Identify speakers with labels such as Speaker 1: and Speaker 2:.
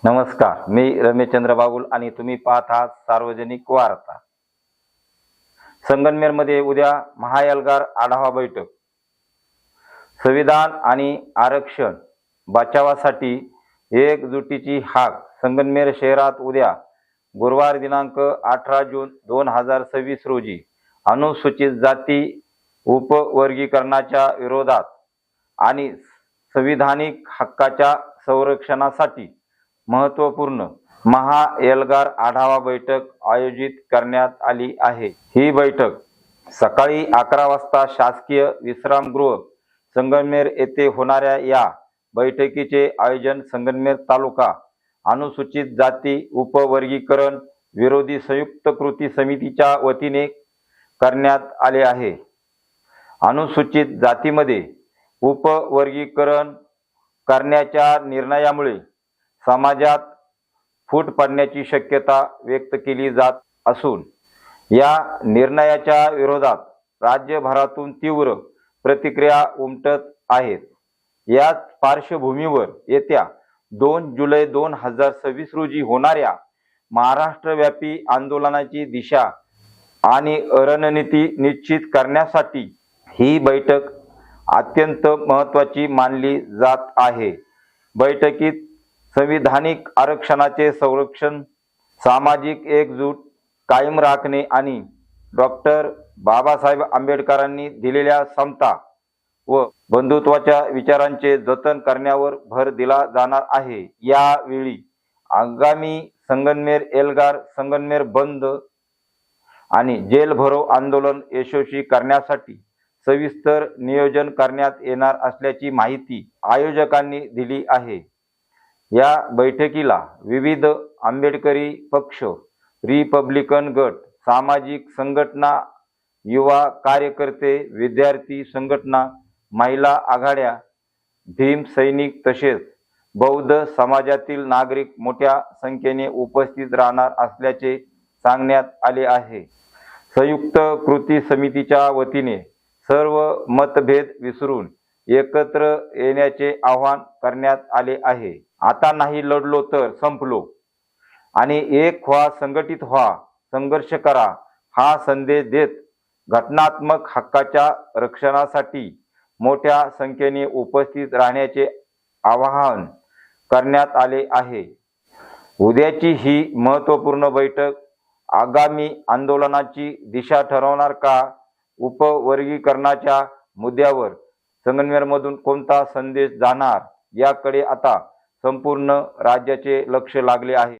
Speaker 1: नमस्कार, मी रमेशचंद्र बागुल आणि तुम्ही पाहत आहात सार्वजनिक वार्ता। संगमनेरमध्ये उद्या महाएल्गार आढावा बैठक। संविधान आणि आरक्षण बचावासाठी एकजुटीची हाक। संगमनेर शहरात उद्या गुरुवार दिनांक 18 जून 2026 रोजी अनुसूचित जाती उपवर्गीकरणाच्या विरोधात आणि संविधानिक हक्काच्या संरक्षणासाठी महत्त्वपूर्ण महाएल्गार आढावा बैठक आयोजित करण्यात आली आहे। ही बैठक सकाळी 11 वाजता शासकीय विश्रामगृह संगमनेर येथे होणाऱ्या या बैठकीचे आयोजन संगमनेर तालुका अनुसूचित जाती उपवर्गीकरण विरोधी संयुक्त कृती समितीच्या वतीने करण्यात आले आहे। अनुसूचित जातीमध्ये उपवर्गीकरण करण्याच्या निर्णयामुळे समाजात फूट पडण्याची शक्यता व्यक्त केली जात असून या निर्णयाच्या विरोधात राज्यभरातून तीव्र प्रतिक्रिया उमटत आहेत। याच पार्श्वभूमीवर येत्या 2 जुलै 2026 रोजी होणाऱ्या महाराष्ट्रव्यापी आंदोलनाची दिशा आणि रणनीती निश्चित करण्यासाठी ही बैठक अत्यंत महत्त्वाची मानली जात आहे। बैठकीत संविधानिक आरक्षणाचे संरक्षण, सामाजिक एकजूट कायम राखणे आणि डॉक्टर बाबासाहेब आंबेडकरांनी दिलेल्या समता व बंधुत्वाच्या विचारांचे जतन करण्यावर भर दिला जाणार आहे। यावेळी आगामी संगमनेर एल्गार, संगमनेर बंद आणि जेल भरो आंदोलन यशस्वी करण्यासाठी सविस्तर नियोजन करण्यात येणार असल्याची माहिती आयोजकांनी दिली आहे। या बैठकीला विविध आंबेडकरी पक्ष, रिपब्लिकन गट, सामाजिक संघटना, युवा कार्यकर्ते, विद्यार्थी संघटना, महिला आघाड्या, भीम सैनिक तसेच बौद्ध समाजातील नागरिक मोठ्या संख्येने उपस्थित राहणार असल्याचे सांगण्यात आले आहे। संयुक्त कृती समितीच्या वतीने सर्व मतभेद विसरून एकत्र येण्याचे आवाहन करण्यात आले आहे। आता नाही लढलो तर संपलो आणि एक व्हा, संघटित व्हा, संघर्ष करा हा संदेश देत घटनात्मक हक्काच्या रक्षणासाठी मोठ्या संख्येने उपस्थित राहण्याचे आवाहन करण्यात आले आहे। उद्याची ही महत्त्वपूर्ण बैठक आगामी आंदोलनाची दिशा ठरवणार का? उपवर्गीकरणाच्या मुद्द्यावर संगमनेरमधून कोणता संदेश जाणार याकडे आता संपूर्ण राज्याचे लक्ष लागले आहे।